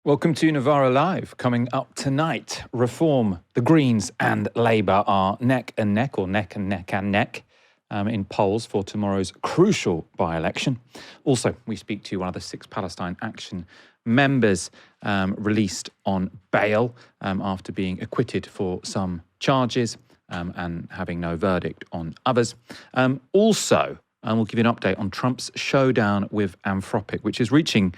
Welcome to Novara Live. Coming up tonight, Reform, the Greens and Labour are neck and neck, or neck and neck and neck, in polls for tomorrow's crucial by-election. Also, we speak to one of the 6 Palestine Action members released on bail after being acquitted for some charges and having no verdict on others. Also, we'll give you an update on Trump's showdown with Anthropic, which is reaching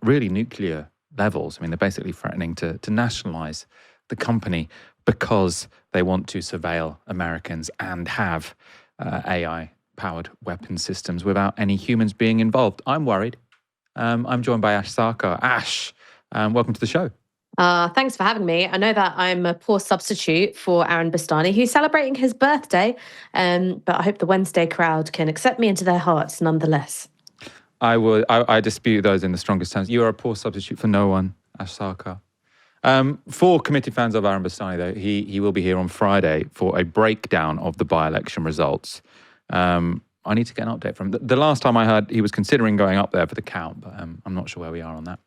really nuclear levels. I mean, they're basically threatening to nationalize the company because they want to surveil Americans and have AI-powered weapon systems without any humans being involved. I'm worried. I'm joined by Ash Sarkar. Ash, welcome to the show. Thanks for having me. I know that I'm a poor substitute for Aaron Bastani, who's celebrating his birthday, but I hope the Wednesday crowd can accept me into their hearts nonetheless. I dispute those in the strongest terms. You are a poor substitute for no one, Ash Sarkar. For committed fans of Aaron Bastani, though, he will be here on Friday for a breakdown of the by-election results. I need to get an update from him. The last time I heard, he was considering going up there for the count, but I'm not sure where we are on that.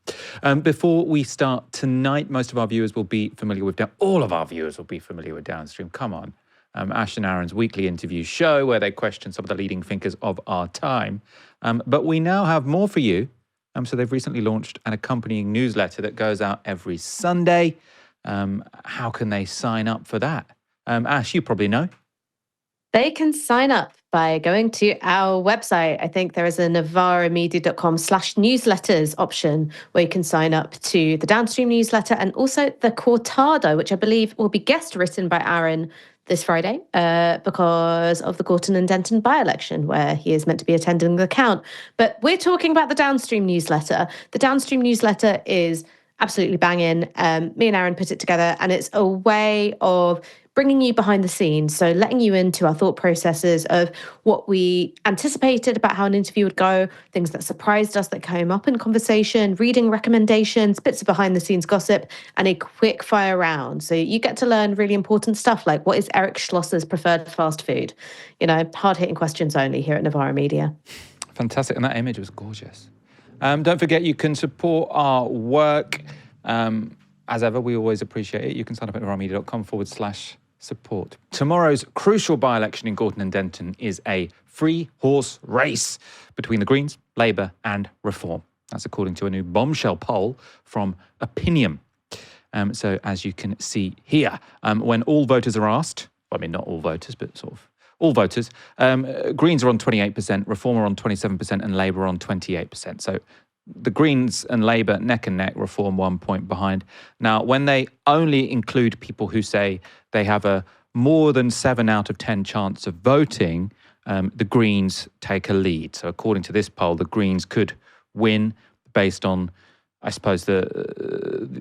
Before we start tonight, most of our viewers will be familiar with all of our viewers will be familiar with Downstream. Come on. Ash and Aaron's weekly interview show where they question some of the leading thinkers of our time. But we now have more for you. So they've recently launched an accompanying newsletter that goes out every Sunday. How can they sign up for that? Ash, you probably know. They can sign up by going to our website. I think there is a novaramedia.com/newsletters option where you can sign up to the Downstream newsletter and also the Cortado, which I believe will be guest written by Aaron this Friday because of the Gorton and Denton by-election, where he is meant to be attending the count. But we're talking about the Downstream newsletter. The Downstream newsletter is absolutely banging. Me and Aaron put it together, and it's a way of bringing you behind the scenes, so letting you into our thought processes of what we anticipated about how an interview would go, things that surprised us that came up in conversation, reading recommendations, bits of behind the scenes gossip, and a quick fire round. So you get to learn really important stuff like what is Eric Schlosser's preferred fast food? Hard-hitting questions only here at Novara Media. Fantastic. And that image was gorgeous. Don't forget, you can support our work. As ever, we always appreciate it. You can sign up at novaramedia.com/support. Tomorrow's crucial by-election in Gorton and Denton is a 3-horse race between the Greens, Labour and Reform. That's according to a new bombshell poll from Opinion. So as you can see here, when all voters are asked, I mean, not all voters, but sort of all voters, Greens are on 28%, Reform are on 27%, and Labour are on 28%. So the Greens and Labour neck and neck, Reform 1 point behind. Now, when they only include people who say they have a more than 7 out of 10 chance of voting, the Greens take a lead. So according to this poll, the Greens could win based on, I suppose, the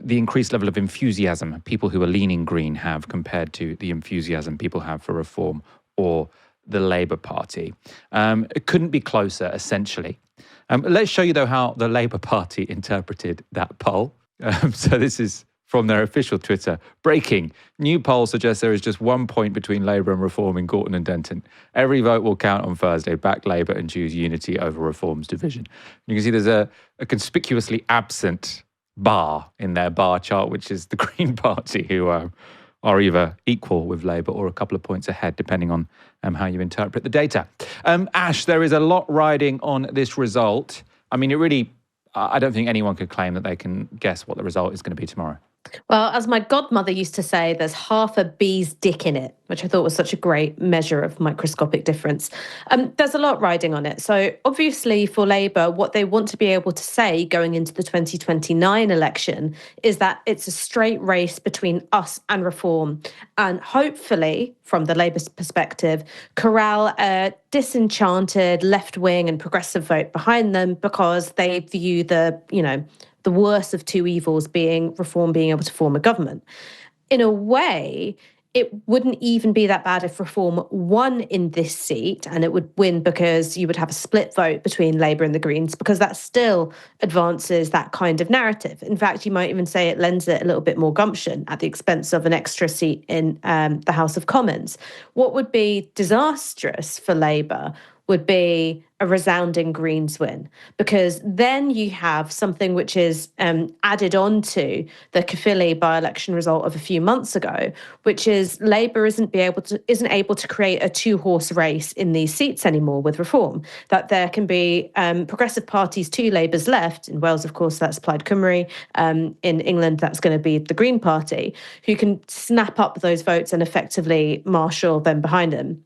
increased level of enthusiasm people who are leaning Green have compared to the enthusiasm people have for Reform or the Labour Party. It couldn't be closer, essentially. Let's show you, though, how the Labour Party interpreted that poll. So this is from their official Twitter. Breaking. New poll suggests there is just 1 point between Labour and Reform in Gorton and Denton. Every vote will count on Thursday. Back Labour and choose unity over Reform's division. You can see there's a conspicuously absent bar in their bar chart, which is the Green Party, who are either equal with Labour or a couple of points ahead, depending on how you interpret the data. Ash, there is a lot riding on this result. I mean, I don't think anyone could claim that they can guess what the result is going to be tomorrow. Well, as my godmother used to say, there's half a bee's dick in it, which I thought was such a great measure of microscopic difference. There's a lot riding on it. So obviously for Labour, what they want to be able to say going into the 2029 election is that it's a straight race between us and Reform. And hopefully, from the Labour perspective, corral a disenchanted left-wing and progressive vote behind them because they view the worst of two evils being Reform being able to form a government. In a way, it wouldn't even be that bad if Reform won in this seat, and it would win because you would have a split vote between Labour and the Greens, because that still advances that kind of narrative. In fact, you might even say it lends it a little bit more gumption at the expense of an extra seat in the House of Commons. What would be disastrous for Labour would be a resounding Greens win, because then you have something which is added on to the Caerphilly by-election result of a few months ago, which is Labour isn't able to create a two-horse race in these seats anymore with reform. That there can be progressive parties to Labour's left. In Wales, of course, that's Plaid Cymru. In England, that's going to be the Green Party, who can snap up those votes and effectively marshal them behind them.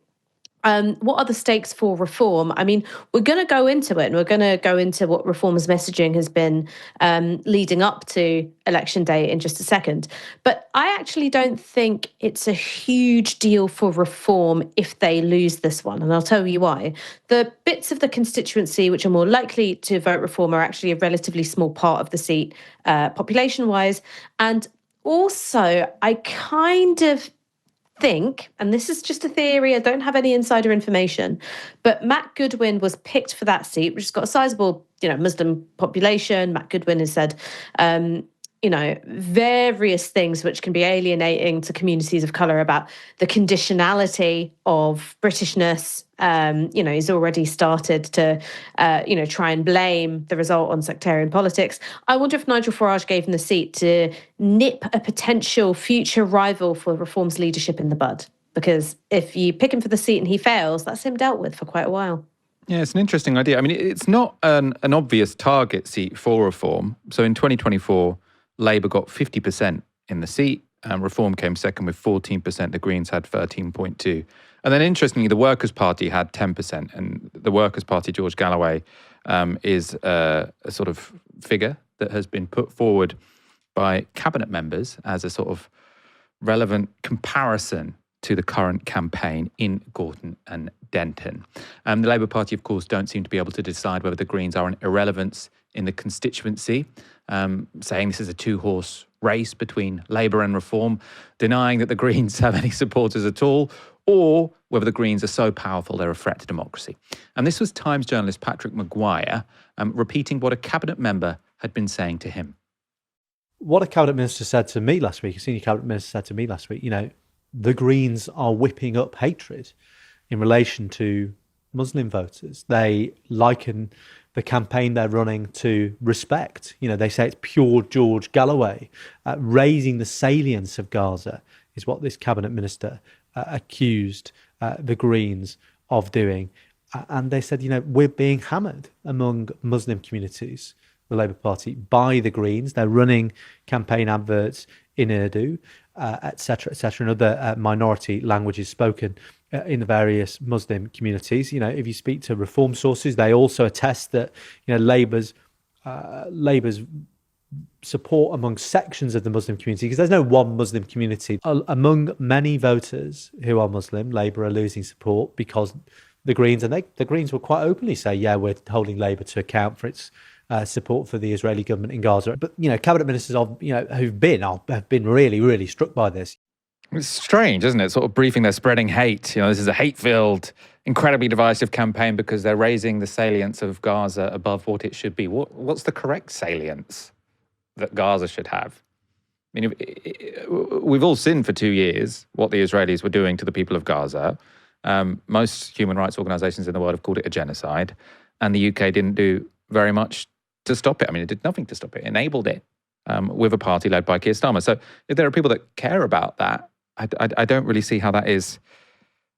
What are the stakes for reform? I mean, we're going to go into it, and we're going to go into what reform's messaging has been leading up to election day in just a second. But I actually don't think it's a huge deal for reform if they lose this one. And I'll tell you why. The bits of the constituency which are more likely to vote reform are actually a relatively small part of the seat population-wise. And also, I kind of think, and this is just a theory, I don't have any insider information, but Matt Goodwin was picked for that seat, which has got a sizable, Muslim population. Matt Goodwin has said, various things which can be alienating to communities of colour about the conditionality of Britishness. He's already started to, try and blame the result on sectarian politics. I wonder if Nigel Farage gave him the seat to nip a potential future rival for Reform's leadership in the bud. Because if you pick him for the seat and he fails, that's him dealt with for quite a while. Yeah, it's an interesting idea. I mean, it's not an obvious target seat for Reform. So in 2024, Labour got 50% in the seat. Reform came second with 14%. The Greens had 13.2%. And then interestingly, the Workers' Party had 10%. And the Workers' Party, George Galloway, is a sort of figure that has been put forward by cabinet members as a sort of relevant comparison to the current campaign in Gorton and Denton. The Labour Party, of course, don't seem to be able to decide whether the Greens are an irrelevance in the constituency, saying this is a two-horse race between Labour and Reform, denying that the Greens have any supporters at all, or whether the Greens are so powerful they're a threat to democracy. And this was Times journalist Patrick Maguire repeating what a cabinet member had been saying to him. What a cabinet minister said to me last week, a senior cabinet minister said to me last week, the Greens are whipping up hatred in relation to Muslim voters. They liken the campaign they're running to respect. They say it's pure George Galloway. Raising the salience of Gaza is what this cabinet minister accused the Greens of doing. And they said, we're being hammered among Muslim communities, the Labour Party, by the Greens. They're running campaign adverts in Urdu, et cetera, and other minority languages spoken in the various Muslim communities. If you speak to Reform sources, they also attest that Labour's support among sections of the Muslim community, because there's no one Muslim community. Among many voters who are Muslim, Labour are losing support because the Greens, and the Greens will quite openly say, yeah, we're holding Labour to account for its support for the Israeli government in Gaza. But, cabinet ministers have been really, really struck by this. It's strange, isn't it? Sort of briefing they're spreading hate. This is a hate-filled, incredibly divisive campaign because they're raising the salience of Gaza above what it should be. What's the correct salience that Gaza should have? I mean, we've all seen for 2 years what the Israelis were doing to the people of Gaza. Most human rights organisations in the world have called it a genocide, and the UK didn't do very much to stop it. I mean, it did nothing to stop it. It enabled it with a party led by Keir Starmer. So if there are people that care about that, I don't really see how that is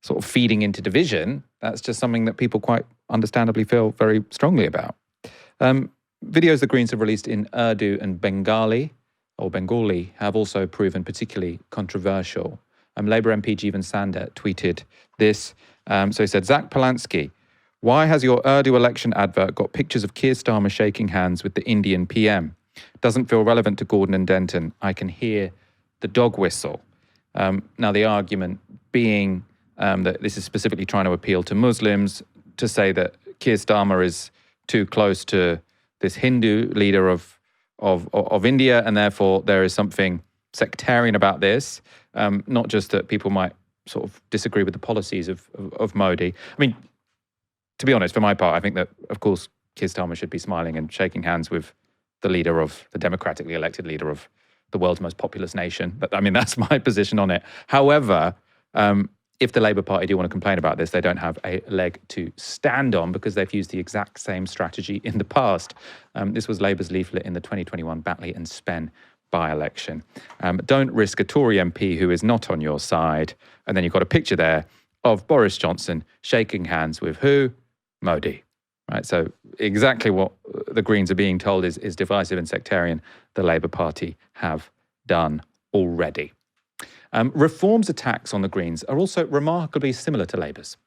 sort of feeding into division. That's just something that people quite understandably feel very strongly about. Videos the Greens have released in Urdu and Bengali have also proven particularly controversial. Labour MP Jeevan Sandha tweeted this. So he said, Zach Polanski, why has your Urdu election advert got pictures of Keir Starmer shaking hands with the Indian PM? Doesn't feel relevant to Gorton and Denton. I can hear the dog whistle. Now, the argument being that this is specifically trying to appeal to Muslims, to say that Keir Starmer is too close to this Hindu leader of India, and therefore there is something sectarian about this. Not just that people might sort of disagree with the policies of Modi. I mean, to be honest, for my part, I think that, of course, Keir Starmer should be smiling and shaking hands with the democratically elected leader of the world's most populous nation. But I mean, that's my position on it. However, if the Labour Party do want to complain about this, they don't have a leg to stand on because they've used the exact same strategy in the past. This was Labour's leaflet in the 2021 Batley and Spen by-election. Don't risk a Tory MP who is not on your side. And then you've got a picture there of Boris Johnson shaking hands with who? Modi. Right, so exactly what the Greens are being told is divisive and sectarian, the Labour Party have done already. Reform's attacks on the Greens are also remarkably similar to Labour's.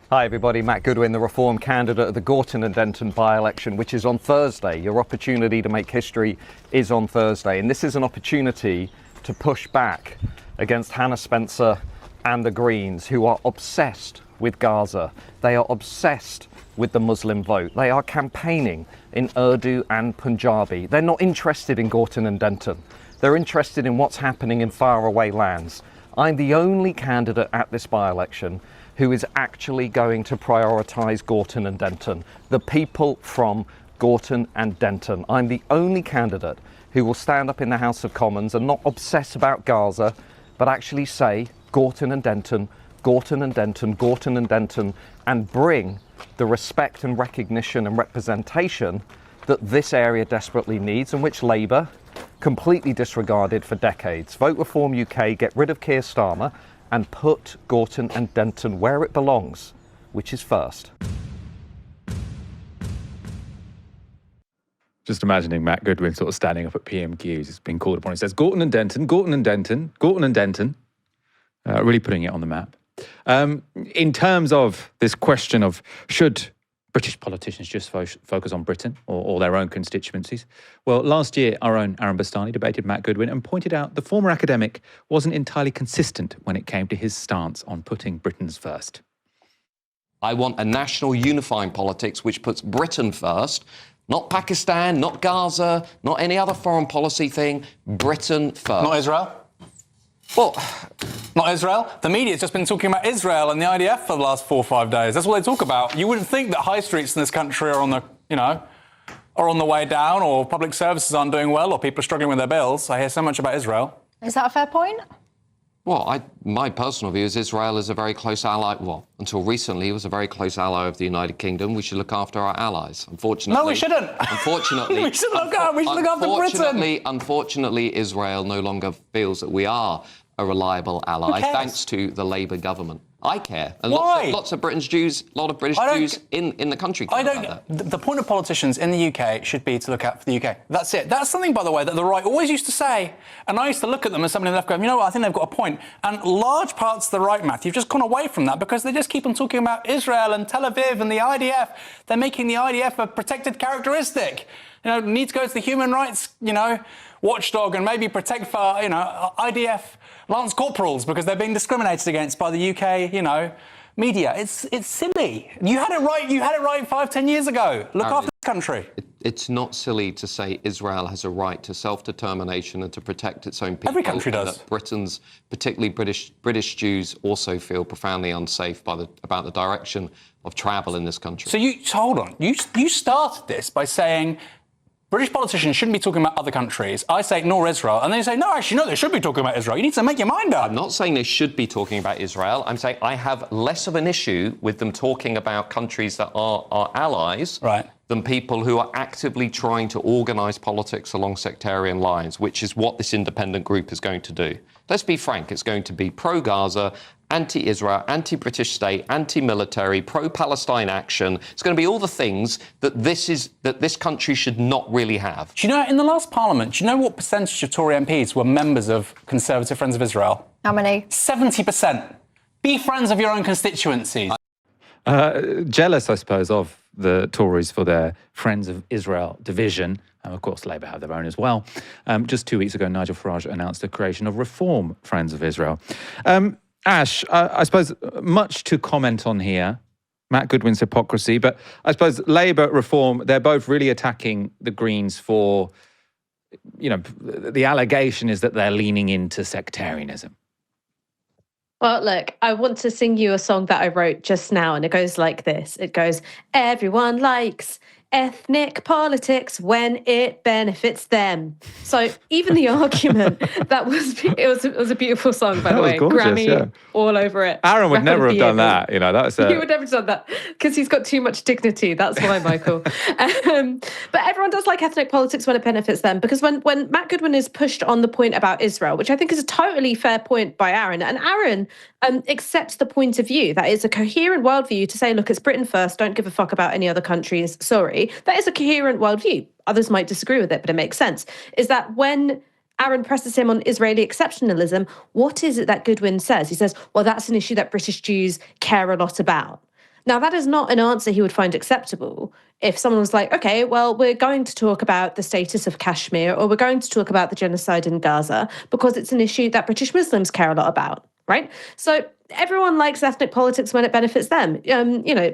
Hi everybody, Matt Goodwin, the Reform candidate of the Gorton and Denton by-election, which is on Thursday. Your opportunity to make history is on Thursday. And this is an opportunity to push back against Hannah Spencer and the Greens, who are obsessed with Gaza. They are obsessed with the Muslim vote. They are campaigning in Urdu and Punjabi. They're not interested in Gorton and Denton. They're interested in what's happening in faraway lands. I'm the only candidate at this by-election who is actually going to prioritise Gorton and Denton, the people from Gorton and Denton. I'm the only candidate who will stand up in the House of Commons and not obsess about Gaza, but actually say Gorton and Denton, Gorton and Denton, Gorton and Denton, and bring the respect and recognition and representation that this area desperately needs and which Labour completely disregarded for decades. Vote Reform UK, get rid of Keir Starmer and put Gorton and Denton where it belongs, which is first. Just imagining Matt Goodwin sort of standing up at PMQs. He's been called upon. He says, Gorton and Denton, Gorton and Denton, Gorton and Denton. Really putting it on the map. In terms of this question of should British politicians just focus on Britain or their own constituencies? Well, last year, our own Aaron Bastani debated Matt Goodwin and pointed out the former academic wasn't entirely consistent when it came to his stance on putting Britons first. I want a national unifying politics which puts Britain first, not Pakistan, not Gaza, not any other foreign policy thing, Britain first. Not Israel? Well, not Israel. The media's just been talking about Israel and the IDF for the last 4 or 5 days. That's all they talk about. You wouldn't think that high streets in this country are on the way down, or public services aren't doing well, or people are struggling with their bills. I hear so much about Israel. Is that a fair point? Well, my personal view is Israel is a very close ally. Well, until recently, it was a very close ally of the United Kingdom. We should look after our allies. Unfortunately, No, we shouldn't. Unfortunately, we should look after Britain. Unfortunately, Israel no longer feels that we are a reliable ally, thanks to the Labour government. I care. And Why? Lots of British Jews in the country care about that. The point of politicians in the UK should be to look out for the UK. That's it. That's something, by the way, that the right always used to say. And I used to look at them as somebody in the left going, you know what, I think they've got a point. And large parts of the right, Matthew, have just gone away from that because they just keep on talking about Israel and Tel Aviv and the IDF. They're making the IDF a protected characteristic. Need to go to the human rights, watchdog and maybe protect for, IDF lance corporals because they're being discriminated against by the UK, media. It's silly. You had it right. You had it right 5-10 years ago. Look after this country. It's not silly to say Israel has a right to self-determination and to protect its own people. Every country does. That Britons, particularly British Jews, also feel profoundly unsafe about the direction of travel in this country. So hold on. You started this by saying British politicians shouldn't be talking about other countries. I say ignore Israel. And then you say, no, actually, no, they should be talking about Israel. You need to make your mind up. I'm not saying they should be talking about Israel. I'm saying I have less of an issue with them talking about countries that are our allies than people who are actively trying to organise politics along sectarian lines, which is what this independent group is going to do. Let's be frank, it's going to be pro-Gaza, anti-Israel, anti-British state, anti-military, pro-Palestine action. It's going to be all the things that this country should not really have. Do you know, in the last parliament, do you know what percentage of Tory MPs were members of Conservative Friends of Israel? How many? 70%. Be friends of your own constituencies. Jealous, I suppose, of the Tories for their Friends of Israel division. And of course, Labour have their own as well. Just 2 weeks ago, Nigel Farage announced the creation of Reform Friends of Israel. Ash, I suppose much to comment on here, Matt Goodwin's hypocrisy, but I suppose Labour, Reform, they're both really attacking the Greens for, the allegation is that they're leaning into sectarianism. Well, look, I want to sing you a song that I wrote just now, and it goes like this. It goes, everyone likes ethnic politics when it benefits them. So even the argument that it was a beautiful song, by the way. Gorgeous, Grammy yeah. all over it. Aaron would Record never of have the done year. that. You know, that was He would never have done that because he's got too much dignity. That's why, Michael. But everyone does like ethnic politics when it benefits them, because when Matt Goodwin is pushed on the point about Israel, which I think is a totally fair point by Aaron, and Aaron accepts the point of view that it's a coherent worldview to say, look, it's Britain first, don't give a fuck about any other countries. Sorry, that is a coherent worldview. Others might disagree with it, but it makes sense. Is that when Aaron presses him on Israeli exceptionalism, what is it that Goodwin says? He says, well, that's an issue that British Jews care a lot about. Now, that is not an answer he would find acceptable if someone was like, okay, well, we're going to talk about the status of Kashmir, or we're going to talk about the genocide in Gaza, because it's an issue that British Muslims care a lot about, right? So everyone likes ethnic politics when it benefits them.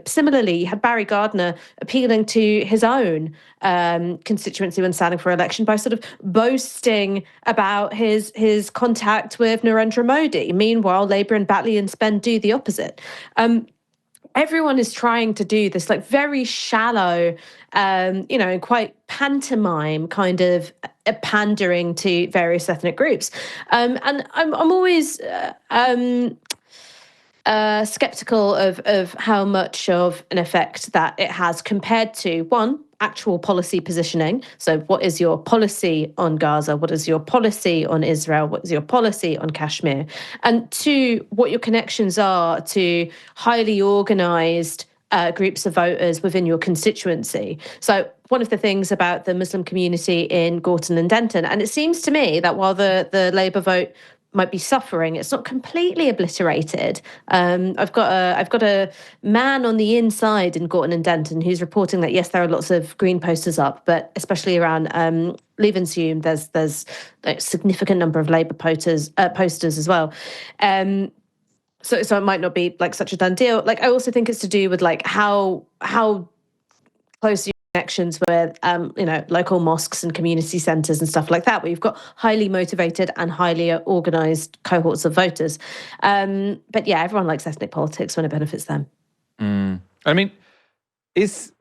Similarly, you had Barry Gardner appealing to his own constituency when standing for election by sort of boasting about his contact with Narendra Modi. Meanwhile, Labour and Batley and Spen do the opposite. Everyone is trying to do this like very shallow, quite pantomime kind of pandering to various ethnic groups. And I'm always skeptical of how much of an effect that it has compared to, one, actual policy positioning. So what is your policy on Gaza? What is your policy on Israel? What is your policy on Kashmir? And two, what your connections are to highly organised groups of voters within your constituency. So one of the things about the Muslim community in Gorton and Denton, and it seems to me that while the Labour vote might be suffering, it's not completely obliterated. I've got a man on the inside in Gorton and Denton who's reporting that yes, there are lots of green posters up, but especially around Leave and Assume, there's a significant number of Labour posters as well. So it might not be like such a done deal. Like I also think it's to do with like how close connections with local mosques and community centres and stuff like that, where you've got highly motivated and highly organised cohorts of voters. But yeah, everyone likes ethnic politics when it benefits them. I mean, is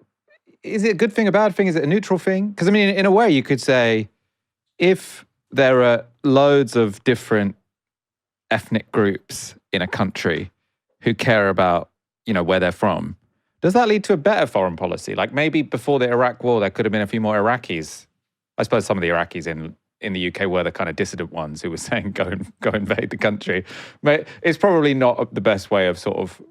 it a good thing, a bad thing? Is it a neutral thing? Because I mean, in a way, you could say if there are loads of different ethnic groups in a country who care about, where they're from, does that lead to a better foreign policy? Like maybe before the Iraq war, there could have been a few more Iraqis. I suppose some of the Iraqis in the UK were the kind of dissident ones who were saying, go invade the country. But it's probably not the best way of sort of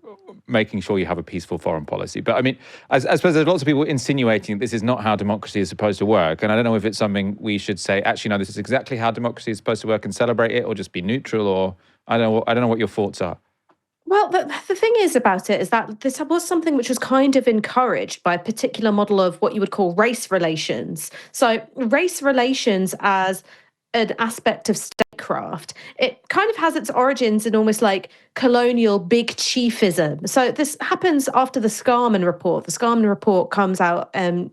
making sure you have a peaceful foreign policy. But I mean, I suppose there's lots of people insinuating this is not how democracy is supposed to work. And I don't know if it's something we should say, actually, no, this is exactly how democracy is supposed to work and celebrate it, or just be neutral, or I don't know what your thoughts are. Well, the thing is about it is that this was something which was kind of encouraged by a particular model of what you would call race relations. So race relations as an aspect of statecraft, it kind of has its origins in almost like colonial big chiefism. So this happens after the Scarman Report. The Scarman Report comes out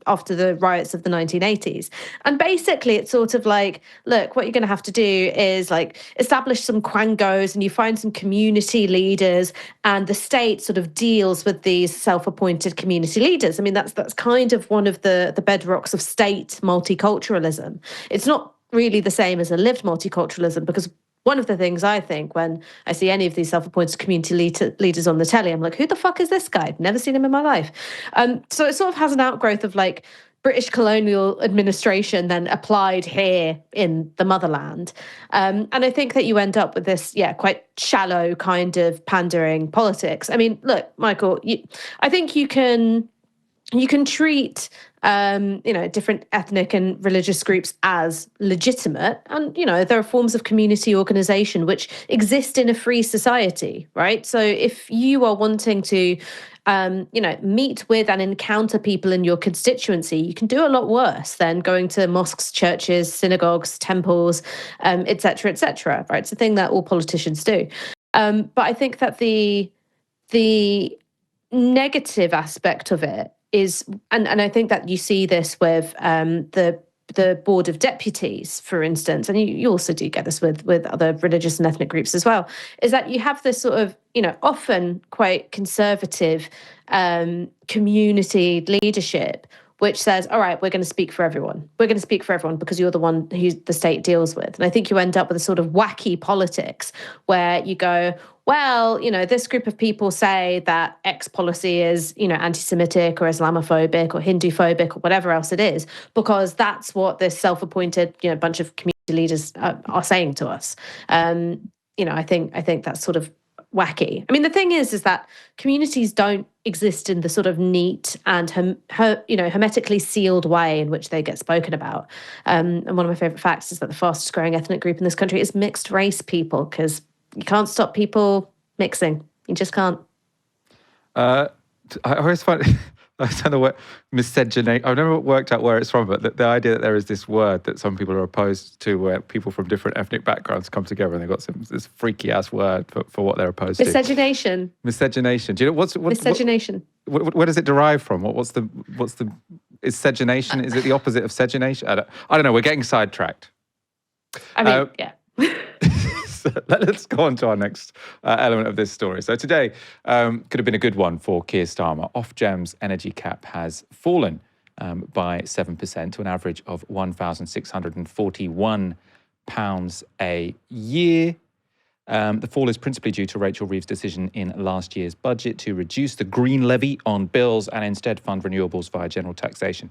after the riots of the 1980s. And basically it's sort of like, look, what you're going to have to do is like establish some quangos, and you find some community leaders, and the state sort of deals with these self-appointed community leaders. I mean, that's kind of one of the bedrocks of state multiculturalism. It's not really the same as a lived multiculturalism, because one of the things I think when I see any of these self-appointed community leaders on the telly, I'm like, who the fuck is this guy? Never seen him in my life. So it sort of has an outgrowth of like British colonial administration then applied here in the motherland. And I think that you end up with this, quite shallow kind of pandering politics. I mean, look, Michael, I think you can treat different ethnic and religious groups as legitimate. And, there are forms of community organisation which exist in a free society, right? So if you are wanting to, meet with and encounter people in your constituency, you can do a lot worse than going to mosques, churches, synagogues, temples, et cetera, right? It's a thing that all politicians do. But I think that the negative aspect of it is, and I think that you see this with the Board of Deputies, for instance, and you also do get this with other religious and ethnic groups as well, is that you have this sort of, often quite conservative community leadership, which says, all right, we're going to speak for everyone. We're going to speak for everyone because you're the one who the state deals with. And I think you end up with a sort of wacky politics where you go, well, this group of people say that X policy is, anti-Semitic or Islamophobic or Hindu-phobic or whatever else it is, because that's what this self-appointed, bunch of community leaders are saying to us. I think that's sort of wacky. I mean, the thing is that communities don't exist in the sort of neat and hermetically sealed way in which they get spoken about. And one of my favourite facts is that the fastest growing ethnic group in this country is mixed race people, because you can't stop people mixing. You just can't. I always find I don't know what miscegenation. I've never worked out where it's from, but the idea that there is this word that some people are opposed to, where people from different ethnic backgrounds come together and they've got this freaky ass word for what they're opposed to. Miscegenation. Miscegenation. Do you know what's miscegenation? Where does it derive from? What's the is segenation? Is it the opposite of segenation? I don't know. We're getting sidetracked. I mean, yeah. So let's go on to our next element of this story. So today could have been a good one for Keir Starmer. Ofgem's energy cap has fallen by 7% to an average of £1,641 a year. The fall is principally due to Rachel Reeves' decision in last year's budget to reduce the green levy on bills and instead fund renewables via general taxation.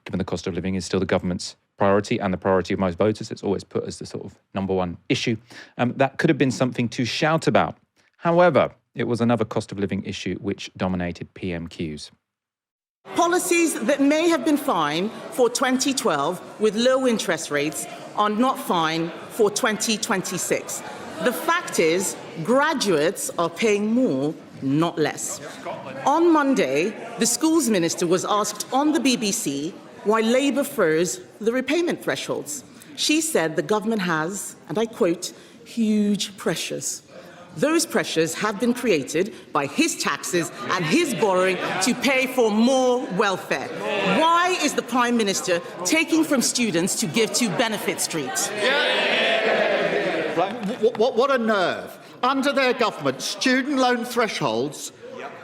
Given the cost of living is still the government's priority and the priority of most voters, it's always put as the sort of number one issue. That could have been something to shout about. However, it was another cost of living issue which dominated PMQs. Policies that may have been fine for 2012 with low interest rates are not fine for 2026. The fact is, graduates are paying more, not less. On Monday, the schools minister was asked on the BBC why Labour froze the repayment thresholds. She said the government has, and I quote, huge pressures. Those pressures have been created by his taxes and his borrowing to pay for more welfare. Why is the Prime Minister taking from students to give to Benefit Street? What a nerve. Under their government, student loan thresholds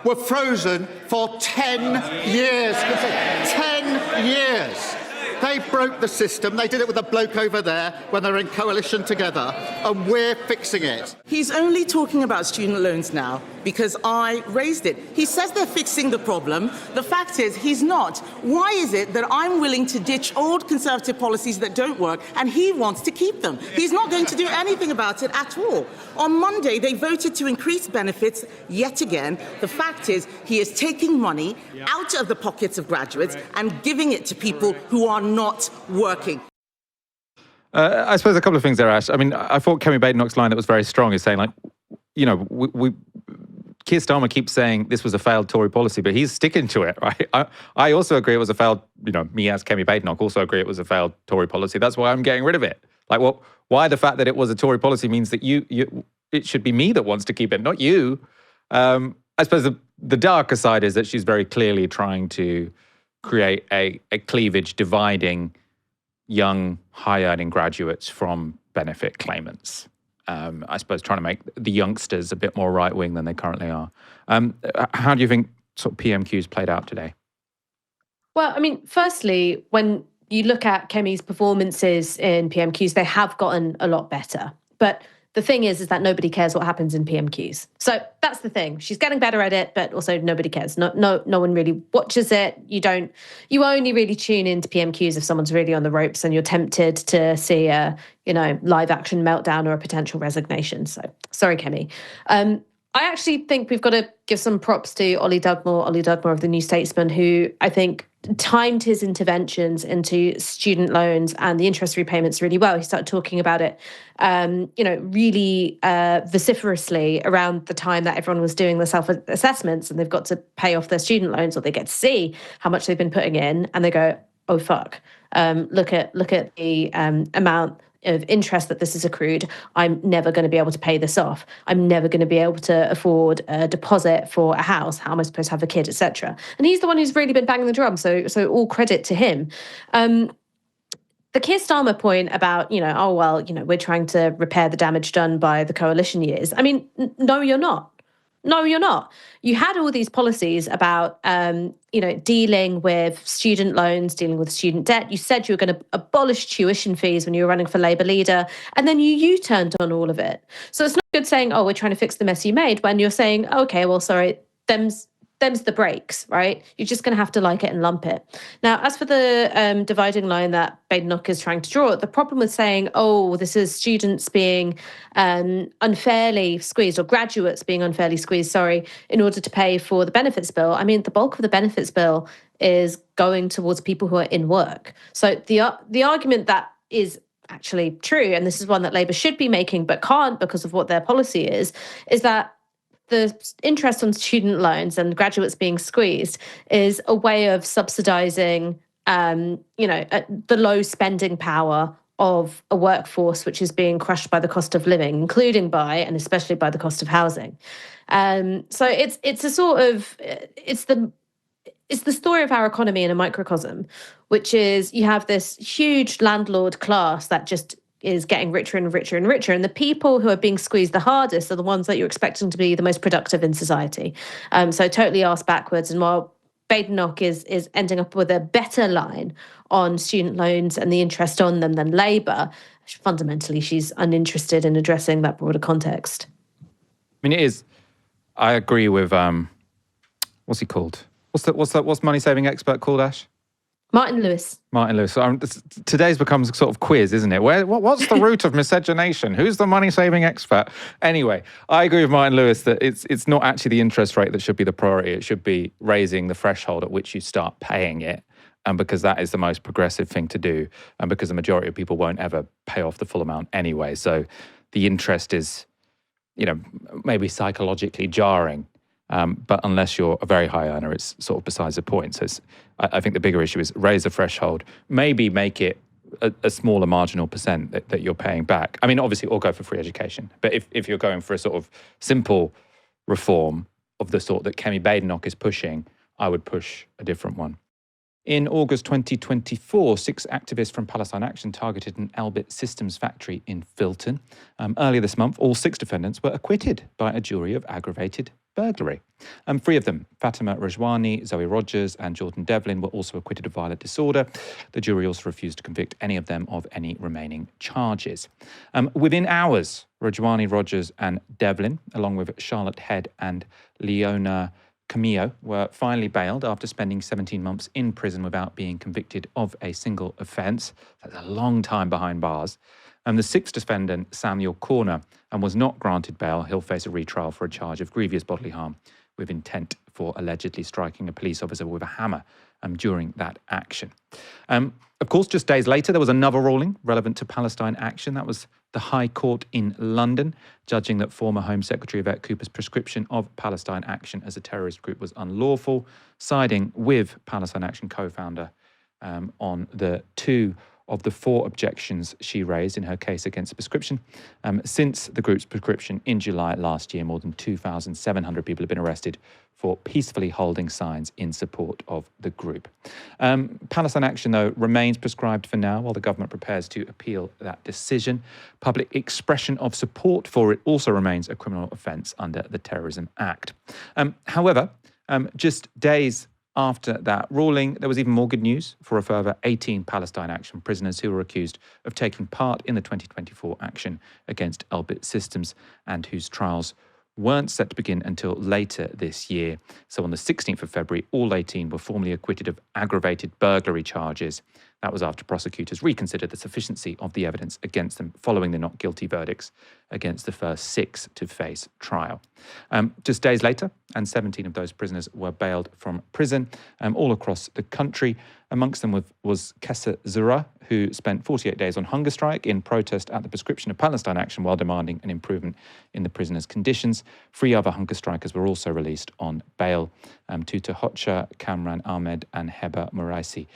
were frozen for 10 years. 10 years. They broke the system. They did it with a bloke over there when they were in coalition together, and we're fixing it. He's only talking about student loans now because I raised it. He says they're fixing the problem. The fact is, he's not. Why is it that I'm willing to ditch old Conservative policies that don't work and he wants to keep them? He's not going to do anything about it at all. On Monday, they voted to increase benefits yet again. The fact is, he is taking money out of the pockets of graduates and giving it to people who are not working. I suppose a couple of things there, Ash. I mean, I thought Kemi Badenoch's line that was very strong is saying, like, Keir Starmer keeps saying this was a failed Tory policy, but he's sticking to it, right? I also agree it was a failed, me as Kemi Badenoch also agree it was a failed Tory policy. That's why I'm getting rid of it. Like, well, why the fact that it was a Tory policy means that it should be me that wants to keep it, not you. I suppose the darker side is that she's very clearly trying to create a cleavage dividing young, high-earning graduates from benefit claimants. I suppose trying to make the youngsters a bit more right-wing than they currently are. How do you think sort of PMQs played out today? Well, I mean, firstly, when you look at Kemi's performances in PMQs, they have gotten a lot better. But the thing is that nobody cares what happens in PMQs. So that's the thing. She's getting better at it, but also nobody cares. No one really watches it. You only really tune into PMQs if someone's really on the ropes and you're tempted to see a, live action meltdown or a potential resignation. So sorry, Kemi. I actually think we've got to give some props to Ollie Dugmore of the New Statesman, who I think timed his interventions into student loans and the interest repayments really well. He started talking about it, really vociferously around the time that everyone was doing the self-assessments and they've got to pay off their student loans, or they get to see how much they've been putting in and they go, oh, fuck, look at the amount of interest that this is accrued. I'm never going to be able to pay this off. I'm never going to be able to afford a deposit for a house. How am I supposed to have a kid, etc.? And he's the one who's really been banging the drum. So all credit to him. The Keir Starmer point about, we're trying to repair the damage done by the coalition years. I mean, no, you're not. No, you're not. You had all these policies about, dealing with student loans, dealing with student debt. You said you were going to abolish tuition fees when you were running for Labour leader, and then you U-turned on all of it. So it's not good saying, "Oh, we're trying to fix the mess you made," when you're saying, "Okay, well, sorry, them's the breaks," right? You're just going to have to like it and lump it. Now, as for the dividing line that Badenoch is trying to draw, the problem with saying, "Oh, this is students being unfairly squeezed," or graduates being unfairly squeezed, in order to pay for the benefits bill. I mean, the bulk of the benefits bill is going towards people who are in work. So the argument that is actually true, and this is one that Labour should be making but can't because of what their policy is that the interest on student loans and graduates being squeezed is a way of subsidising, the low spending power of a workforce which is being crushed by the cost of living, including by and especially by the cost of housing. So it's the story of our economy in a microcosm, which is you have this huge landlord class that just is getting richer and richer and richer. And the people who are being squeezed the hardest are the ones that you're expecting to be the most productive in society. So totally arse backwards. And while Badenoch is ending up with a better line on student loans and the interest on them than Labour, fundamentally she's uninterested in addressing that broader context. I mean, it is. I agree with what's he called? What's money saving expert called, Ash? Martin Lewis. So, today's becomes a sort of quiz, isn't it? What's the root of miscegenation? Who's the money-saving expert? Anyway, I agree with Martin Lewis that it's not actually the interest rate that should be the priority. It should be raising the threshold at which you start paying it, and because that is the most progressive thing to do, and because the majority of people won't ever pay off the full amount anyway. So the interest is, maybe psychologically jarring. But unless you're a very high earner, it's sort of besides the point. So I think the bigger issue is raise the threshold, maybe make it a smaller marginal percent that you're paying back. I mean, obviously, or go for free education. But if you're going for a sort of simple reform of the sort that Kemi Badenoch is pushing, I would push a different one. In August 2024, 6 activists from Palestine Action targeted an Elbit Systems factory in Filton. Earlier this month, all 6 defendants were acquitted by a jury of aggravated burglary. 3 of them, Fatima Rajwani, Zoe Rogers and Jordan Devlin, were also acquitted of violent disorder. The jury also refused to convict any of them of any remaining charges. Within hours, Rajwani, Rogers and Devlin, along with Charlotte Head and Leona Camillo, were finally bailed after spending 17 months in prison without being convicted of a single offence. That's a long time behind bars. And the 6th defendant, Samuel Corner, was not granted bail. He'll face a retrial for a charge of grievous bodily harm with intent for allegedly striking a police officer with a hammer during that action. Of course, just days later, there was another ruling relevant to Palestine Action. That was the High Court in London, judging that former Home Secretary Yvette Cooper's prescription of Palestine Action as a terrorist group was unlawful, siding with Palestine Action co-founder on the 2 of the 4 objections she raised in her case against the prescription. Since the group's prescription in July last year, more than 2,700 people have been arrested for peacefully holding signs in support of the group. Palestine Action, though, remains prescribed for now while the government prepares to appeal that decision. Public expression of support for it also remains a criminal offence under the Terrorism Act. However, just days after that ruling, there was even more good news for a further 18 Palestine Action prisoners who were accused of taking part in the 2024 action against Elbit Systems and whose trials weren't set to begin until later this year. So on the 16th of February, all 18 were formally acquitted of aggravated burglary charges. That was after prosecutors reconsidered the sufficiency of the evidence against them following the not guilty verdicts against the first 6 to face trial. Just days later, and 17 of those prisoners were bailed from prison all across the country. Amongst them was Kessa Zura, who spent 48 days on hunger strike in protest at the prescription of Palestine Action while demanding an improvement in the prisoners' conditions. 3 other hunger strikers were also released on bail, Tuta Hocha, Kamran Ahmed and Heba Moraisi,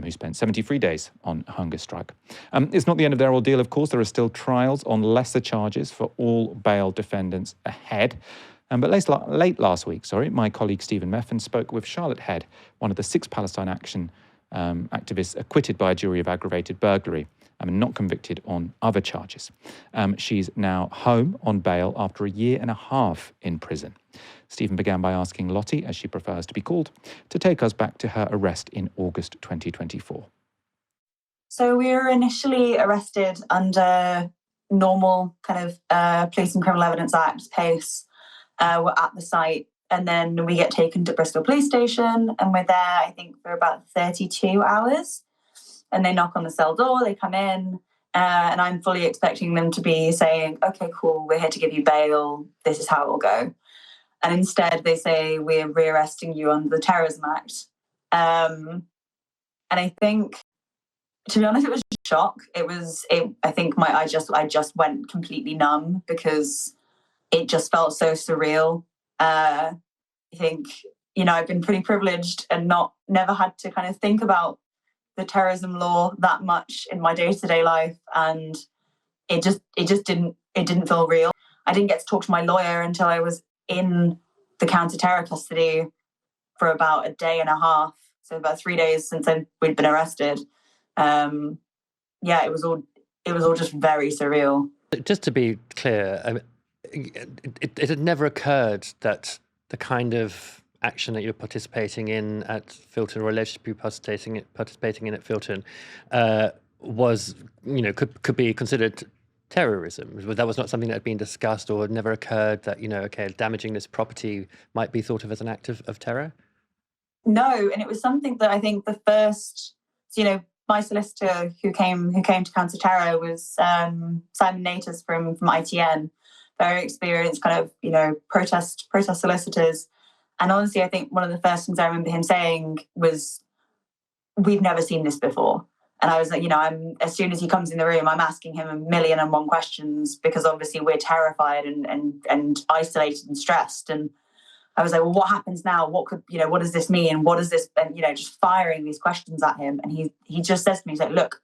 who spent 73 days on hunger strike. It's not the end of their ordeal, of course. There are still trials on lesser charges for all bail defendants ahead. But late last week, my colleague Stephen Meffin spoke with Charlotte Head, one of the 6 Palestine Action activists acquitted by a jury of aggravated burglary. and not convicted on other charges. She's now home on bail after a year and a half in prison. Stephen began by asking Lottie, as she prefers to be called, to take us back to her arrest in August 2024. So we were initially arrested under normal kind of Police and Criminal Evidence Act PACE. We're at the site, and then we get taken to Bristol Police Station, and we're there, I think, for about 32 hours. And they knock on the cell door, they come in, and I'm fully expecting them to be saying, okay, cool, we're here to give you bail, this is how it will go. And instead they say, we're rearresting you under the Terrorism Act. And I think, to be honest, it was a shock. I think I just went completely numb because it just felt so surreal. I think, I've been pretty privileged and never had to kind of think about the terrorism law that much in my day-to-day life, and it just didn't feel real. I didn't get to talk to my lawyer until I was in the counter-terror custody for about a day and a half, so about 3 days since we'd been arrested. It was all just very surreal. Just to be clear, it had never occurred that the kind of action that you're participating in at Filton, or alleged to be participating in at Filton, was, could be considered terrorism. That was not something that had been discussed, or had never occurred that, damaging this property might be thought of as an act of terror? No, and it was something that I think the first, my solicitor who came to counter-terror was Simon Natus from ITN, very experienced kind of, protest solicitors. And honestly, I think one of the first things I remember him saying was, we've never seen this before. And I was like, as soon as he comes in the room, I'm asking him 1,000,001 questions, because obviously we're terrified and isolated and stressed. And I was like, well, what happens now? What does this mean? What is this? And, just firing these questions at him. And he just says to me, he's like, look,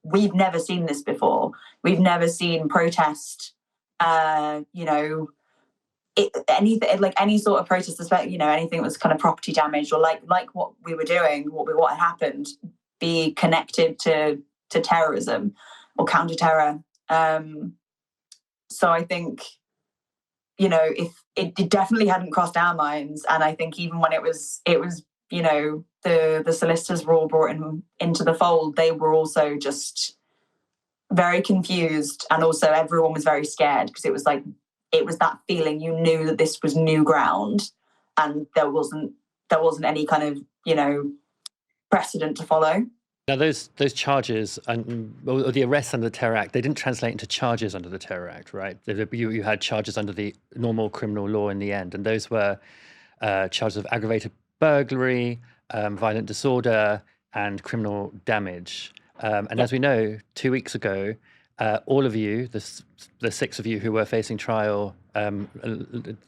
we've never seen this before. We've never seen protest, anything like any sort of protest, anything that was kind of property damage, or like what we were doing, what had happened, be connected to terrorism or counter-terror. So I think, if it definitely hadn't crossed our minds, and I think even when it was the solicitors were all brought into the fold, they were also just very confused, and also everyone was very scared, because it was that feeling, you knew that this was new ground, and there wasn't any kind of precedent to follow. Now, those charges or the arrests under the Terror Act, they didn't translate into charges under the Terror Act, right? You had charges under the normal criminal law in the end, and those were charges of aggravated burglary, violent disorder, and criminal damage. And as we know, 2 weeks ago, all of you, the 6 of you who were facing trial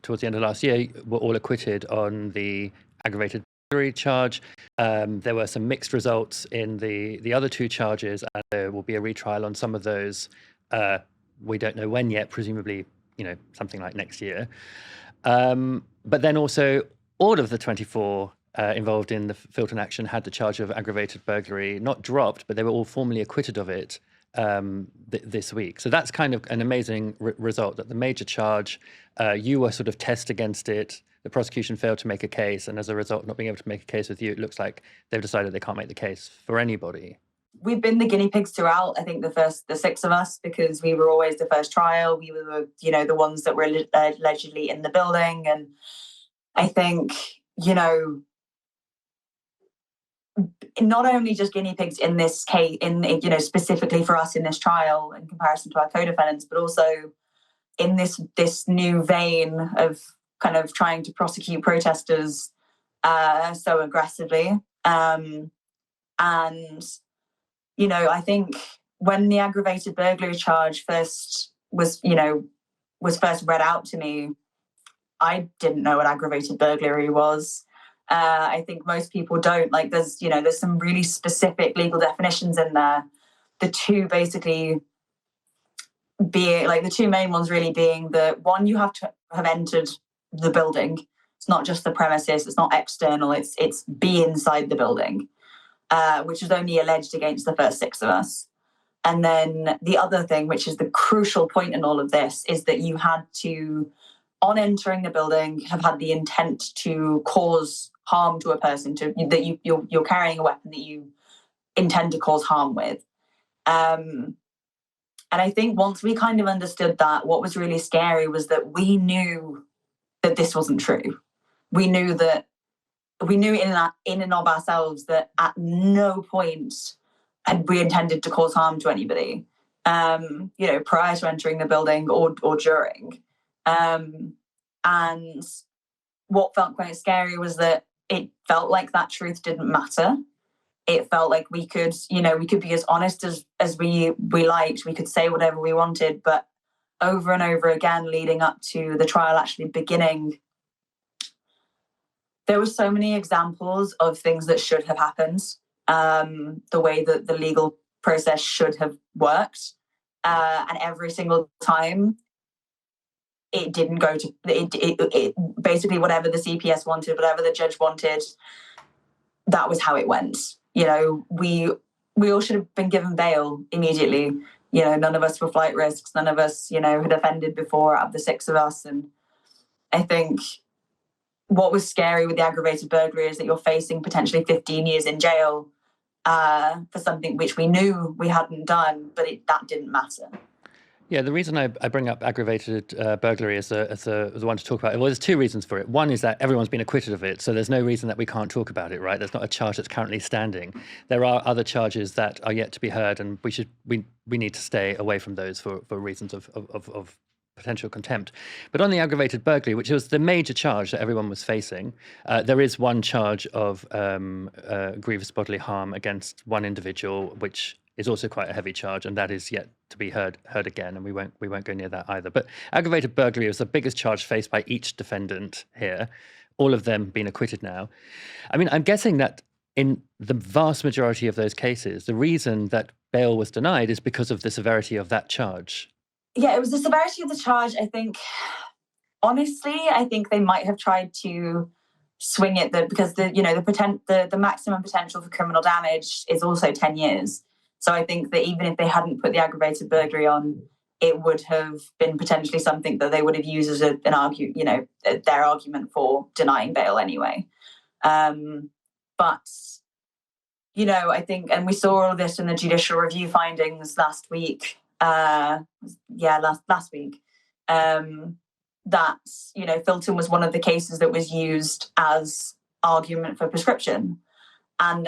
towards the end of last year, were all acquitted on the aggravated burglary charge. There were some mixed results in the other 2 charges, and there will be a retrial on some of those. We don't know when yet, presumably, something like next year. But then also, all of the 24 involved in the Filton action had the charge of aggravated burglary not dropped, but they were all formally acquitted of it this week. So that's kind of an amazing result, that the major charge, you were sort of test against it, the prosecution failed to make a case, and as a result, not being able to make a case with you, it looks like they've decided they can't make the case for anybody. We've been the guinea pigs throughout, I think, the 6 of us, because we were always the first trial. We were, the ones that were allegedly in the building. And I think, not only just guinea pigs in this case, specifically for us in this trial in comparison to our co-defendants, but also in this new vein of kind of trying to prosecute protesters so aggressively. And, I think when the aggravated burglary charge first was first read out to me, I didn't know what aggravated burglary was. I think most people don't. There's some really specific legal definitions in there. The 2 basically being, the 2 main ones really being the one, you have to have entered the building. It's not just the premises, it's not external, it's be inside the building, which is only alleged against the first 6 of us. And then the other thing, which is the crucial point in all of this, is that you had to, on entering the building, have had the intent to cause harm to a person, that you're carrying a weapon that you intend to cause harm with. And I think once we kind of understood that, what was really scary was that we knew that this wasn't true. We knew in and of ourselves that at no point had we intended to cause harm to anybody, prior to entering the building or during. And what felt quite scary was that it felt like that truth didn't matter. It felt like we could be as honest as we liked. We could say whatever we wanted, but over and over again, leading up to the trial actually beginning, there were so many examples of things that should have happened, the way that the legal process should have worked. And every single time, it didn't go to it basically whatever the CPS wanted, whatever the judge wanted, that was how it went. We all should have been given bail immediately. None of us were flight risks. None of us, had offended before out of the 6 of us. And I think what was scary with the aggravated burglary is that you're facing potentially 15 years in jail for something which we knew we hadn't done, but that didn't matter. Yeah, the reason I bring up aggravated burglary as the one to talk about, well, there's 2 reasons for it. One is that everyone's been acquitted of it, so there's no reason that we can't talk about it, right? There's not a charge that's currently standing. There are other charges that are yet to be heard, and we need to stay away from those for reasons of potential contempt. But on the aggravated burglary, which was the major charge that everyone was facing, there is one charge of grievous bodily harm against one individual, which is also quite a heavy charge, and that is yet to be heard again, and we won't go near that either. But aggravated burglary was the biggest charge faced by each defendant here, all of them being acquitted now. I mean, I'm guessing that in the vast majority of those cases, the reason that bail was denied is because of the severity of that charge. Yeah, it was the severity of the charge. I think, honestly, they might have tried to swing it because the maximum potential for criminal damage is also 10 years. So I think that even if they hadn't put the aggravated burglary on, it would have been potentially something that they would have used as their argument for denying bail anyway. But I think, and we saw all of this in the judicial review findings last week. Last week. That Filton was one of the cases that was used as argument for prescription, and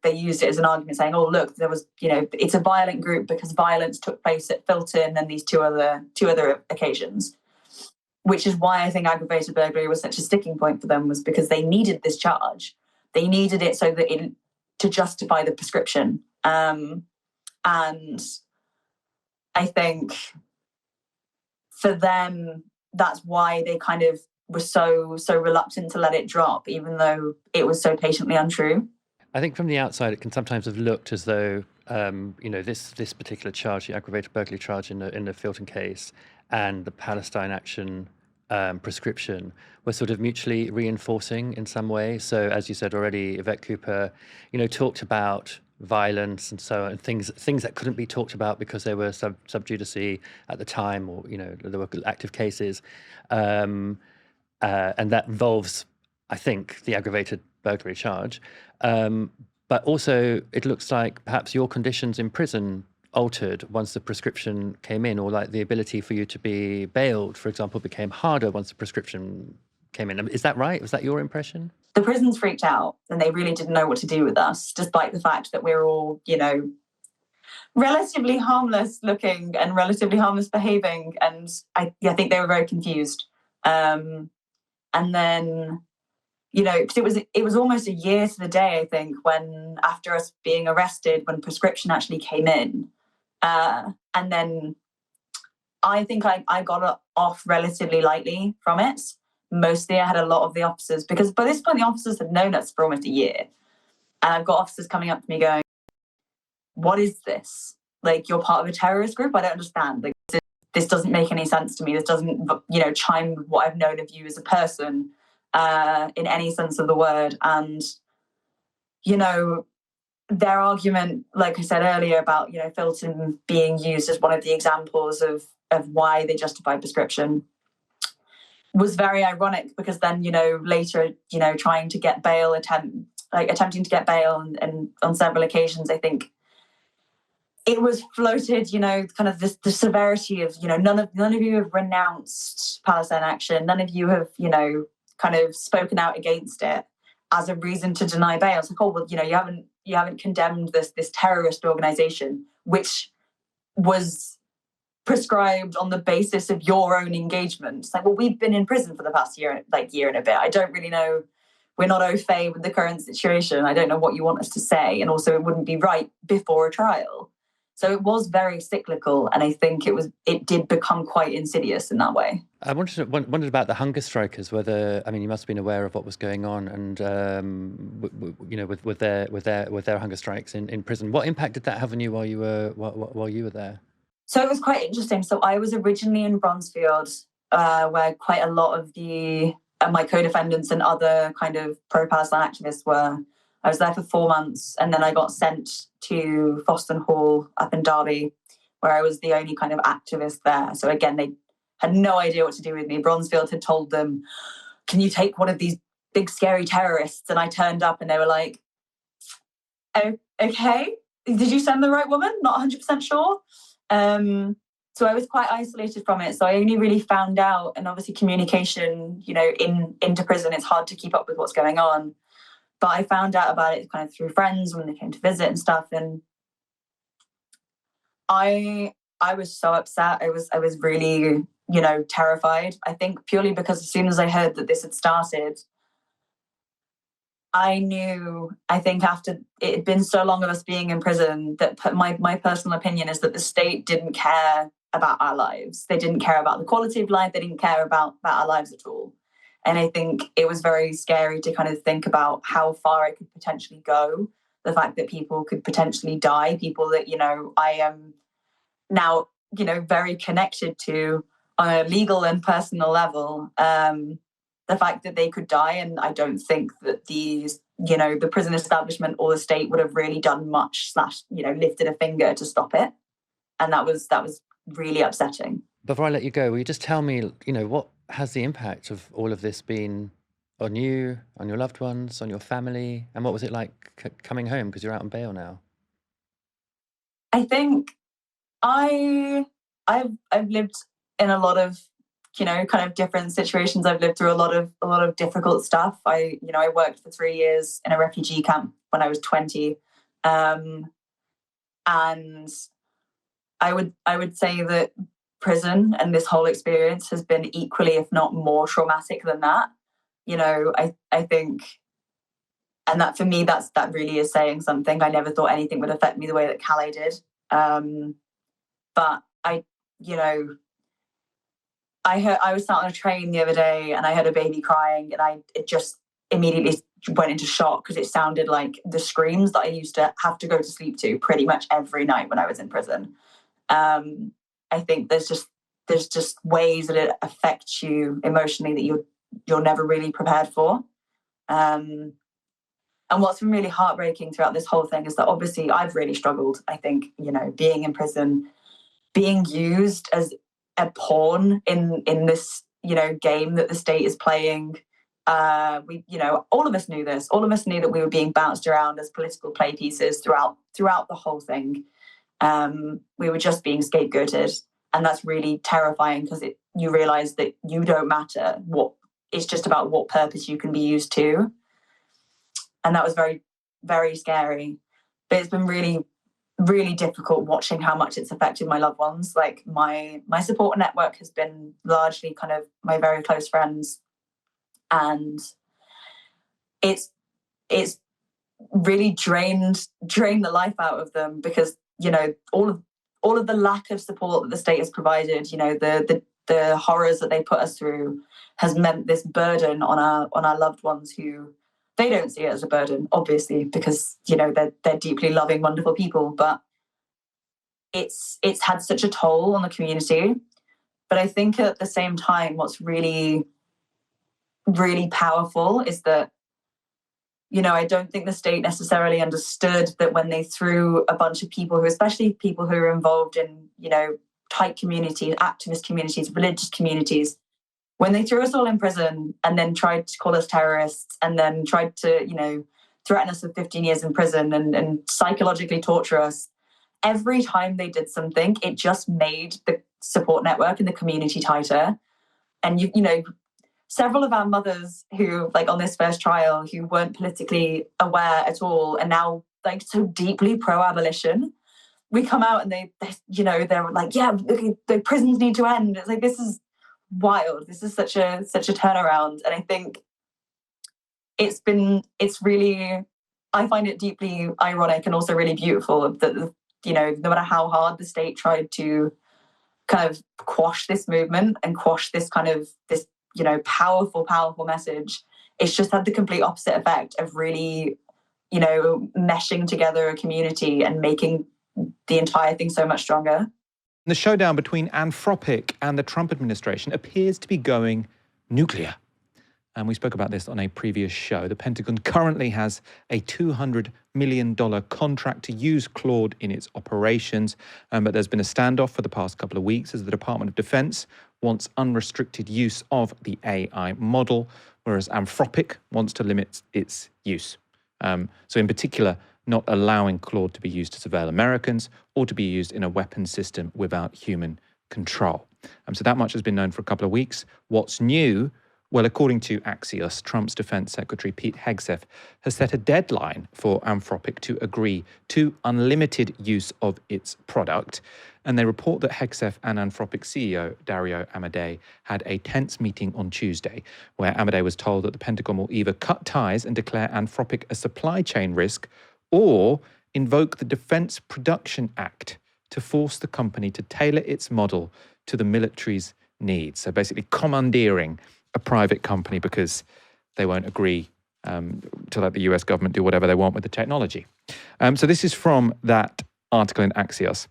they used it as an argument saying, oh look, there was it's a violent group because violence took place at Filton and these two other occasions, which is why I think aggravated burglary was such a sticking point for them, was because they needed this charge. They needed it so that to justify the prescription. And I think for them, that's why they kind of were so reluctant to let it drop, even though it was so patently untrue. I think from the outside, it can sometimes have looked as though, this particular charge, the aggravated burglary charge in the Filton case, and the Palestine Action prescription were sort of mutually reinforcing in some way. So, as you said already, Yvette Cooper, talked about violence and so on, things that couldn't be talked about because they were sub judice at the time, or there were active cases, and that involves, I think, the aggravated burglary charge. But also, it looks like perhaps your conditions in prison altered once the prescription came in, or like the ability for you to be bailed, for example, became harder once the prescription came in. Is that right? Was that your impression? The prisons freaked out and they really didn't know what to do with us, despite the fact that we're all, relatively harmless looking and relatively harmless behaving. And I think they were very confused. And then, because it was almost a year to the day, I think, when after us being arrested, when prescription actually came in. And then I think I got off relatively lightly from it. Mostly I had a lot of the officers, because by this point the officers had known us for almost a year. And I've got officers coming up to me going, what is this? Like, you're part of a terrorist group? I don't understand. Like, this doesn't make any sense to me. This doesn't, chime with what I've known of you as a person in any sense of the word. And, their argument, like I said earlier, about, Filton being used as one of the examples of why they justified prescription was very ironic, because then, later, trying to get bail, attempting to get bail and on several occasions, I think it was floated, kind of the severity of, none of you have renounced Palestine Action. None of you have, kind of spoken out against it as a reason to deny bail. It's like, oh, well, you haven't condemned this terrorist organization, which was prescribed on the basis of your own engagement. It's like, well, we've been in prison for the past year and a bit. I don't really know. We're not au fait with the current situation. I don't know what you want us to say. And also it wouldn't be right before a trial. So it was very cyclical, and I think it did become quite insidious in that way. I wondered about the hunger strikers. Whether, I mean, you must have been aware of what was going on, and with their hunger strikes in prison. What impact did that have on you while you were there? So it was quite interesting. So I was originally in Bronzefield, where quite a lot of my co-defendants and other kind of pro-Palestine activists were. I was there for 4 months, and then I got sent to Foston Hall up in Derby, where I was the only kind of activist there. So again, they had no idea what to do with me. Bronzefield had told them, can you take one of these big scary terrorists? And I turned up and they were like, oh, okay, did you send the right woman? Not 100% sure. So I was quite isolated from it. So I only really found out, and obviously communication, into prison, it's hard to keep up with what's going on. But I found out about it kind of through friends when they came to visit and stuff. And I was so upset. I was really, terrified. I think purely because as soon as I heard that this had started, I knew, I think after it had been so long of us being in prison, that my personal opinion is that the state didn't care about our lives. They didn't care about the quality of life. They didn't care about our lives at all. And I think it was very scary to kind of think about how far it could potentially go. The fact that people could potentially die, people that, I am now, very connected to on a legal and personal level. The fact that they could die. And I don't think that these, the prison establishment or the state would have really done much / lifted a finger to stop it. And that was really upsetting. Before I let you go, will you just tell me, what has the impact of all of this been on you, on your loved ones, on your family? And what was it like coming home, because you're out on bail now? I think I've lived in a lot of, kind of different situations. I've lived through a lot of difficult stuff. I worked for 3 years in a refugee camp when I was 20. And I would say that prison and this whole experience has been equally, if not more, traumatic than that. I think, and that for me, that really is saying something. I never thought anything would affect me the way that Calais did. But I was sat on a train the other day and I heard a baby crying, and it just immediately went into shock, because it sounded like the screams that I used to have to go to sleep to pretty much every night when I was in prison. I think there's just ways that it affects you emotionally that you're never really prepared for. And what's been really heartbreaking throughout this whole thing is that obviously I've really struggled. I think, being in prison, being used as a pawn in this, game that the state is playing. All of us knew this. All of us knew that we were being bounced around as political play pieces throughout the whole thing. We were just being scapegoated, and that's really terrifying, because you realize that you don't matter. It's just about what purpose you can be used to, and that was very, very scary. But it's been really, really difficult watching how much it's affected my loved ones. Like my support network has been largely kind of my very close friends, and it's really drained the life out of them, because all of the lack of support that the state has provided, the horrors that they put us through, has meant this burden on our loved ones, who they don't see it as a burden, obviously, because they're deeply loving, wonderful people. But it's had such a toll on the community. But I think at the same time, what's really, really powerful is that I don't think the state necessarily understood that when they threw a bunch of people who, especially people who are involved in, tight communities, activist communities, religious communities, when they threw us all in prison and then tried to call us terrorists and then tried to, threaten us with 15 years in prison and psychologically torture us, every time they did something, it just made the support network and the community tighter. And, several of our mothers who, on this first trial, who weren't politically aware at all and now, so deeply pro-abolition, we come out and they're like, yeah, the prisons need to end. It's like, this is wild. This is such a turnaround. And I think it's really, I find it deeply ironic and also really beautiful that, no matter how hard the state tried to kind of quash this movement and quash this powerful message, it's just had the complete opposite effect of really, meshing together a community and making the entire thing so much stronger. The showdown between Anthropic and the Trump administration appears to be going nuclear. And we spoke about this on a previous show. The Pentagon currently has a $200 million contract to use Claude in its operations. But there's been a standoff for the past couple of weeks as the Department of Defense wants unrestricted use of the AI model, whereas Anthropic wants to limit its use. So in particular, not allowing Claude to be used to surveil Americans or to be used in a weapons system without human control. So that much has been known for a couple of weeks. What's new? Well, according to Axios, Trump's Defense Secretary Pete Hegseth has set a deadline for Anthropic to agree to unlimited use of its product. And they report that Hegseth and Anthropic CEO Dario Amodei had a tense meeting on Tuesday, where Amodei was told that the Pentagon will either cut ties and declare Anthropic a supply chain risk or invoke the Defense Production Act to force the company to tailor its model to the military's needs. So basically commandeering a private company because they won't agree to let the US government do whatever they want with the technology. So this is from that article in Axios.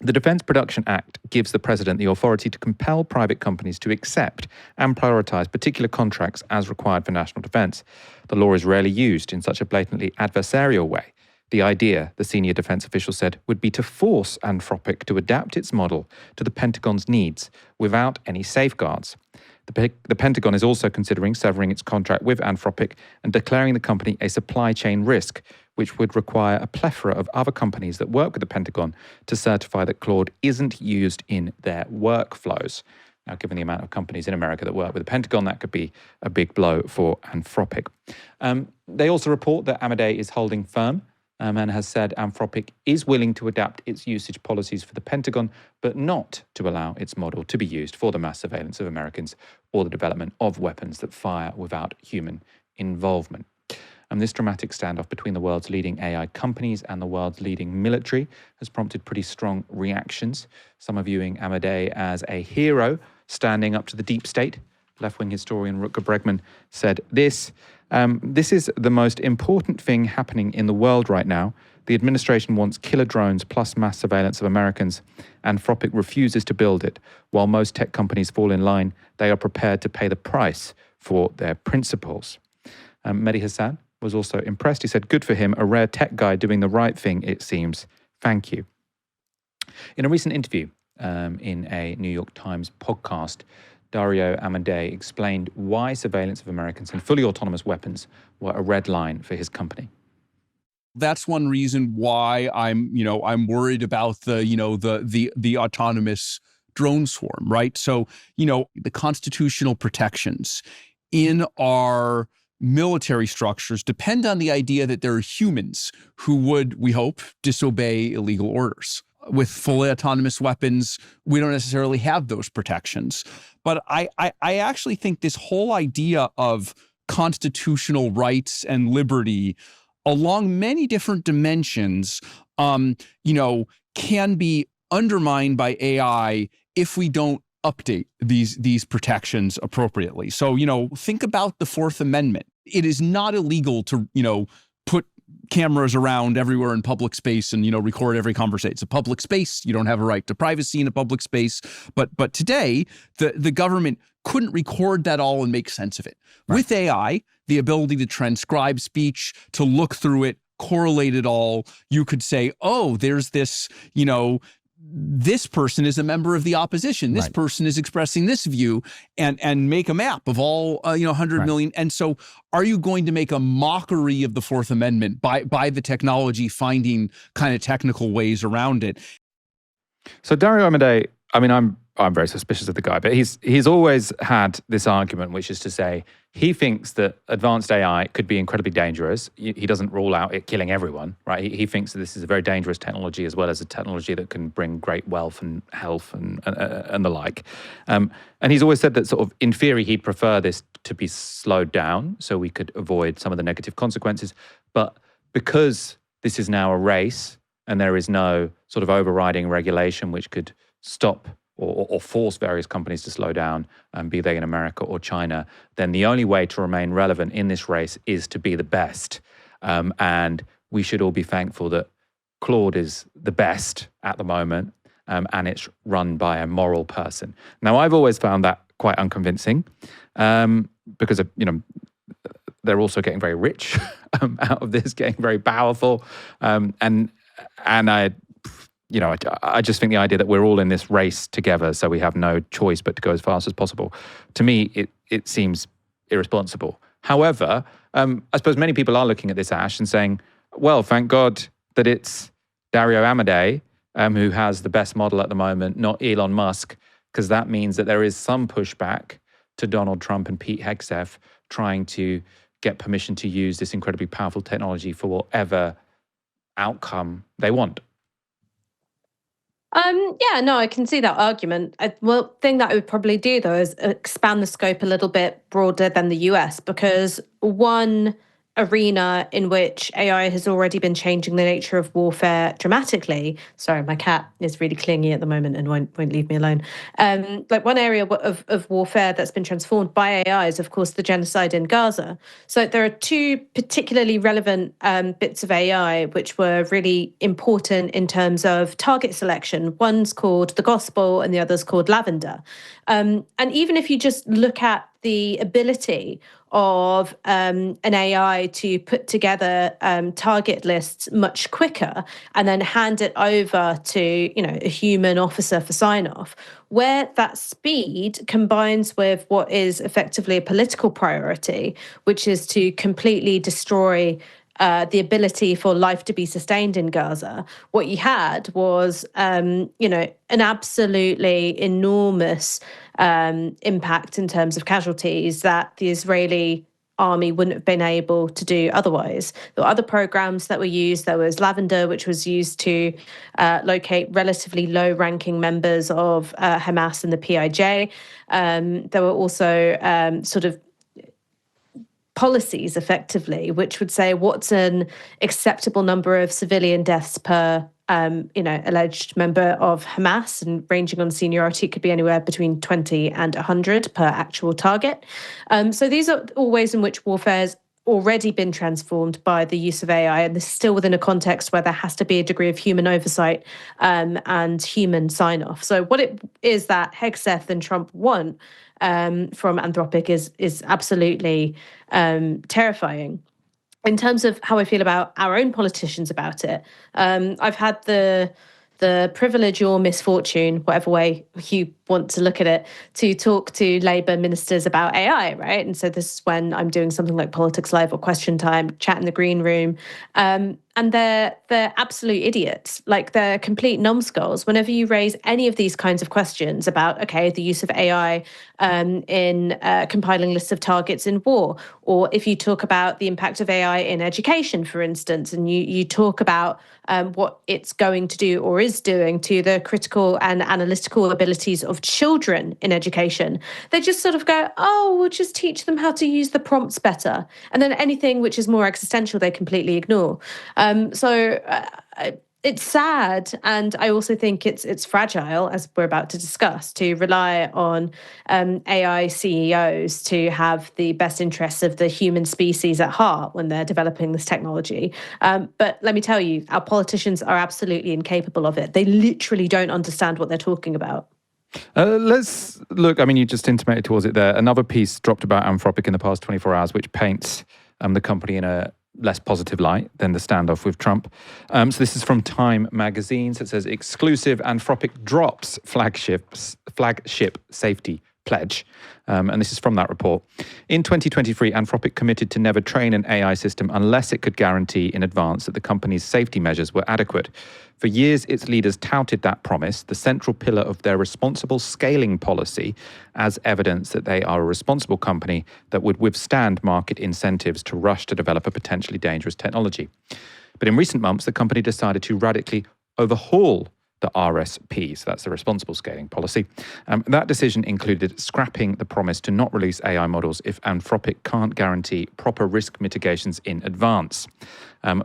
The Defense Production Act gives the president the authority to compel private companies to accept and prioritize particular contracts as required for national defense. The law is rarely used in such a blatantly adversarial way. The idea, the senior defense official said, would be to force Anthropic to adapt its model to the Pentagon's needs without any safeguards. The Pentagon is also considering severing its contract with Anthropic and declaring the company a supply chain risk, which would require a plethora of other companies that work with the Pentagon to certify that Claude isn't used in their workflows. Now, given the amount of companies in America that work with the Pentagon, that could be a big blow for Anthropic. They also report that Amodei is holding firm and has said Anthropic is willing to adapt its usage policies for the Pentagon, but not to allow its model to be used for the mass surveillance of Americans or the development of weapons that fire without human involvement. This dramatic standoff between the world's leading AI companies and the world's leading military has prompted pretty strong reactions. Some are viewing Amodei as a hero standing up to the deep state. Left-wing historian Rutger Bregman said this: this is the most important thing happening in the world right now. The administration wants killer drones plus mass surveillance of Americans. Anthropic refuses to build it. While most tech companies fall in line, they are prepared to pay the price for their principles. Mehdi Hasan was also impressed. He said, good for him, a rare tech guy doing the right thing, it seems. Thank you. In a recent interview in a New York Times podcast, Dario Amodei explained why surveillance of Americans and fully autonomous weapons were a red line for his company. That's one reason why I'm worried about the autonomous drone swarm, right? So, the constitutional protections in our military structures depend on the idea that there are humans who would, we hope, disobey illegal orders. With fully autonomous weapons, we don't necessarily have those protections. But I actually think this whole idea of constitutional rights and liberty along many different dimensions, can be undermined by AI if we don't update these protections appropriately. So, think about the Fourth Amendment. It is not illegal to, put cameras around everywhere in public space and, record every conversation. It's a public space. You don't have a right to privacy in a public space. But today, the government couldn't record that all and make sense of it. Right. With AI, the ability to transcribe speech, to look through it, correlate it all, you could say, oh, there's this, this person is a member of the opposition. This person is expressing this view, and make a map of all 100 million. And so, are you going to make a mockery of the Fourth Amendment by the technology finding kind of technical ways around it? So Dario Amodei, I mean, I'm very suspicious of the guy, but he's always had this argument, which is to say he thinks that advanced AI could be incredibly dangerous. He doesn't rule out it killing everyone, right? He thinks that this is a very dangerous technology, as well as a technology that can bring great wealth and health and the like. And he's always said that sort of in theory he'd prefer this to be slowed down so we could avoid some of the negative consequences. But because this is now a race and there is no sort of overriding regulation which could stop or force various companies to slow down, be they in America or China, then the only way to remain relevant in this race is to be the best. And we should all be thankful that Claude is the best at the moment, and it's run by a moral person. Now, I've always found that quite unconvincing because they're also getting very rich out of this, getting very powerful, and I just think the idea that we're all in this race together, so we have no choice but to go as fast as possible, to me, it seems irresponsible. However, I suppose many people are looking at this, Ash, and saying, well, thank God that it's Dario Amodei who has the best model at the moment, not Elon Musk, because that means that there is some pushback to Donald Trump and Pete Hegseth trying to get permission to use this incredibly powerful technology for whatever outcome they want. I can see that argument. The thing that I would probably do, though, is expand the scope a little bit broader than the US, because one arena in which AI has already been changing the nature of warfare dramatically. Sorry, my cat is really clingy at the moment and won't leave me alone. One area of warfare that's been transformed by AI is, of course, the genocide in Gaza. So there are two particularly relevant bits of AI which were really important in terms of target selection. One's called the Gospel and the other's called Lavender. And even if you just look at the ability of an AI to put together target lists much quicker and then hand it over to a human officer for sign-off, where that speed combines with what is effectively a political priority, which is to completely destroy the ability for life to be sustained in Gaza. What you had was, an absolutely enormous impact in terms of casualties that the Israeli army wouldn't have been able to do otherwise. There were other programs that were used. There was Lavender, which was used to locate relatively low-ranking members of Hamas and the PIJ. There were also sort of policies, effectively, which would say what's an acceptable number of civilian deaths per alleged member of Hamas, and ranging on seniority, it could be anywhere between 20 and 100 per actual target. So these are all ways in which warfare has already been transformed by the use of AI, and this is still within a context where there has to be a degree of human oversight and human sign-off. So what it is that Hegseth and Trump want from Anthropic is absolutely terrifying. In terms of how I feel about our own politicians about it, I've had the privilege or misfortune, whatever way you want to look at it, to talk to Labour ministers about AI, right? And so this is when I'm doing something like Politics Live or Question Time, chat in the green room. And they're absolute idiots. Like, they're complete numbskulls. Whenever you raise any of these kinds of questions about, okay, the use of AI in compiling lists of targets in war, or if you talk about the impact of AI in education, for instance, and you talk about what it's going to do or is doing to the critical and analytical abilities of children in education, they just sort of go, oh, we'll just teach them how to use the prompts better. And then anything which is more existential, they completely ignore. It's sad, and I also think it's fragile, as we're about to discuss, to rely on AI CEOs to have the best interests of the human species at heart when they're developing this technology. But let me tell you, our politicians are absolutely incapable of it. They literally don't understand what they're talking about. Let's look. I mean, you just intimated towards it there. Another piece dropped about Anthropic in the past 24 hours, which paints the company in a less positive light than the standoff with Trump. So this is from Time magazine. So it says, exclusive, Anthropic drops flagship safety pledge. And this is from that report. In 2023, Anthropic committed to never train an AI system unless it could guarantee in advance that the company's safety measures were adequate. For years, its leaders touted that promise, the central pillar of their responsible scaling policy, as evidence that they are a responsible company that would withstand market incentives to rush to develop a potentially dangerous technology. But in recent months, the company decided to radically overhaul the RSP, so that's the responsible scaling policy. That decision included scrapping the promise to not release AI models if Anthropic can't guarantee proper risk mitigations in advance.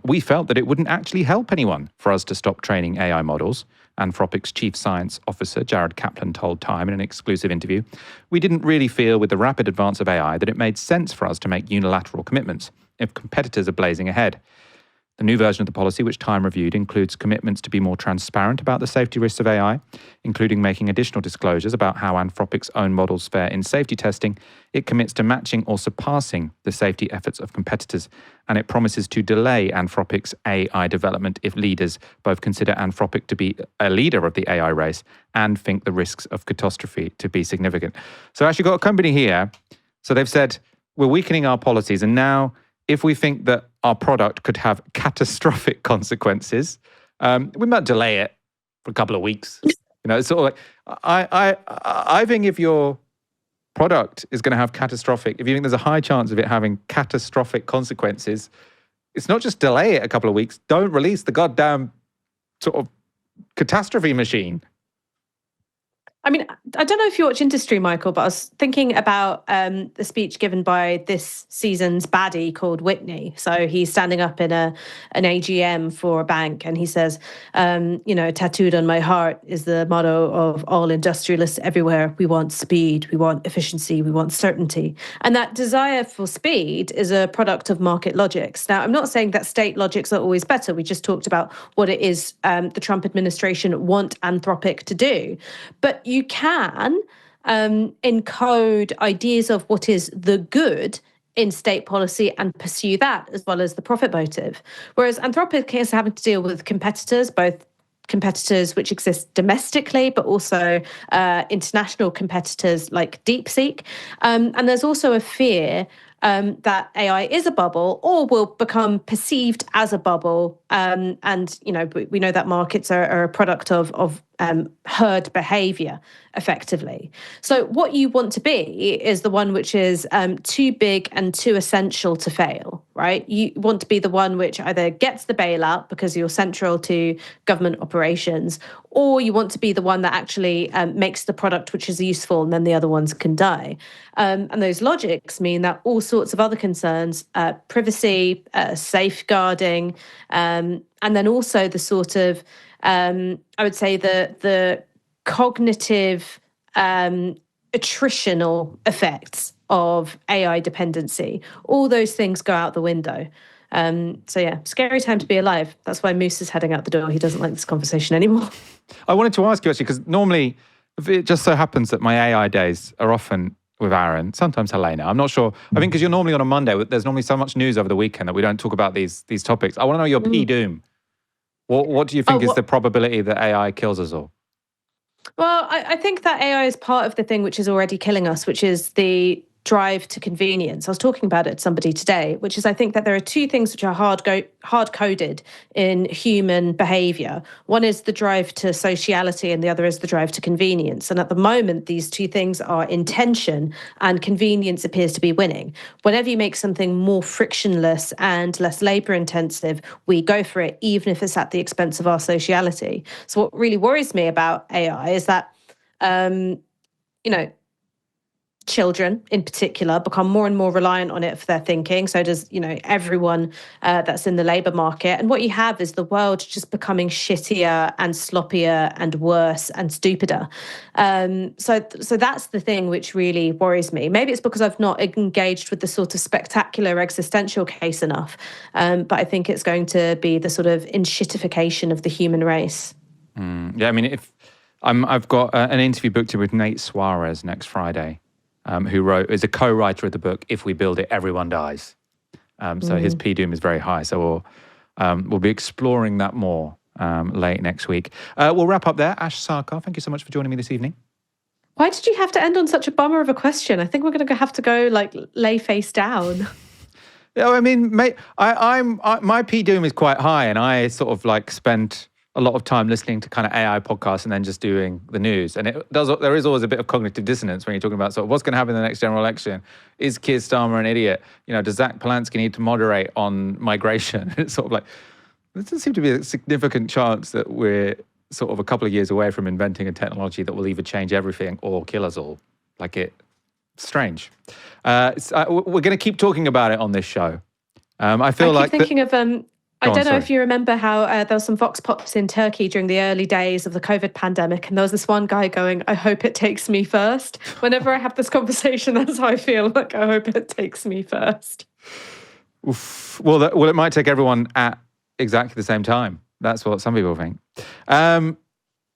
We felt that it wouldn't actually help anyone for us to stop training AI models, Anthropic's chief science officer, Jared Kaplan, told Time in an exclusive interview. We didn't really feel with the rapid advance of AI that it made sense for us to make unilateral commitments if competitors are blazing ahead. The new version of the policy, which Time reviewed, includes commitments to be more transparent about the safety risks of AI, including making additional disclosures about how Anthropic's own models fare in safety testing. It commits to matching or surpassing the safety efforts of competitors, and it promises to delay Anthropic's AI development if leaders both consider Anthropic to be a leader of the AI race and think the risks of catastrophe to be significant. So actually got a company here. So they've said, we're weakening our policies, and now if we think that our product could have catastrophic consequences, we might delay it for a couple of weeks. It's sort of like, I think if your product is going to have catastrophic, if you think there's a high chance of it having catastrophic consequences, it's not just delay it a couple of weeks, don't release the goddamn sort of catastrophe machine. I mean, I don't know if you watch Industry, Michael, but I was thinking about the speech given by this season's baddie called Whitney. So he's standing up in an AGM for a bank, and he says, tattooed on my heart is the motto of all industrialists everywhere. We want speed, we want efficiency, we want certainty. And that desire for speed is a product of market logics. Now, I'm not saying that state logics are always better. We just talked about what it is the Trump administration want Anthropic to do. But you can encode ideas of what is the good in state policy and pursue that as well as the profit motive. Whereas Anthropic is having to deal with competitors, both competitors which exist domestically, but also international competitors like DeepSeek. And there's also a fear that AI is a bubble or will become perceived as a bubble. And, we know that markets are a product of herd behavior, effectively. So what you want to be is the one which is too big and too essential to fail, right? You want to be the one which either gets the bailout because you're central to government operations, or you want to be the one that actually makes the product which is useful, and then the other ones can die. And those logics mean that all sorts of other concerns, privacy, safeguarding, and then also the sort of, I would say the cognitive attritional effects of AI dependency, all those things go out the window. Scary time to be alive. That's why Moose is heading out the door. He doesn't like this conversation anymore. I wanted to ask you actually, because normally it just so happens that my AI days are often with Aaron, sometimes Helena. I'm not sure. I think because you're normally on a Monday, there's normally so much news over the weekend that we don't talk about these topics. I want to know your P-doom. What do you think is the probability that AI kills us all? Well, I think that AI is part of the thing which is already killing us, which is the drive to convenience. I was talking about it to somebody today, which is I think that there are two things which are hard-coded in human behaviour. One is the drive to sociality and the other is the drive to convenience. And at the moment, these two things are in tension and convenience appears to be winning. Whenever you make something more frictionless and less labour-intensive, we go for it, even if it's at the expense of our sociality. So what really worries me about AI is that, children in particular become more and more reliant on it for their thinking. So does, everyone that's in the labour market. And what you have is the world just becoming shittier and sloppier and worse and stupider. So that's the thing which really worries me. Maybe it's because I've not engaged with the sort of spectacular existential case enough. But I think it's going to be the sort of enshittification of the human race. Yeah, I mean, I've got an interview booked in with Nate Suarez next Friday. Who is a co-writer of the book, If We Build It, Everyone Dies. So his P-Doom is very high. So we'll be exploring that more late next week. We'll wrap up there. Ash Sarkar, thank you so much for joining me this evening. Why did you have to end on such a bummer of a question? I think we're going to have to go lay face down. Yeah, I mean, mate, my P-Doom is quite high, and I sort of spend a lot of time listening to kind of AI podcasts and then just doing the news. And there is always a bit of cognitive dissonance when you're talking about sort of what's going to happen in the next general election. Is Keir Starmer an idiot? Does Zach Polanski need to moderate on migration? It's sort of there doesn't seem to be a significant chance that we're sort of a couple of years away from inventing a technology that will either change everything or kill us all. Strange. We're going to keep talking about it on this show. I keep thinking of... I don't know if you remember how there was some vox pops in Turkey during the early days of the COVID pandemic, and there was this one guy going, I hope it takes me first. Whenever I have this conversation, that's how I feel. I hope it takes me first. Oof. Well, it might take everyone at exactly the same time. That's what some people think.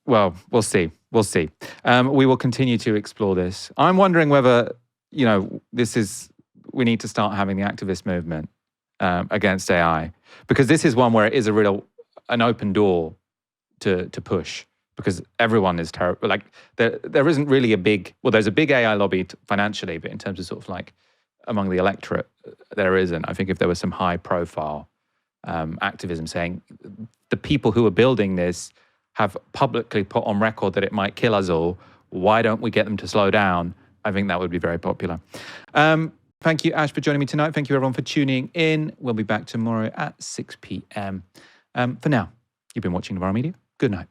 Well, we'll see. We'll see. We will continue to explore this. I'm wondering whether, we need to start having the activist movement against AI, because this is one where it is an open door to push, because everyone is terrible. There isn't really there's a big AI lobby financially, but in terms of sort of among the electorate, there isn't. I think if there was some high profile activism saying the people who are building this have publicly put on record that it might kill us all, why don't we get them to slow down? I think that would be very popular. Thank you, Ash, for joining me tonight. Thank you, everyone, for tuning in. We'll be back tomorrow at 6 p.m. For now, you've been watching Novara Media. Good night.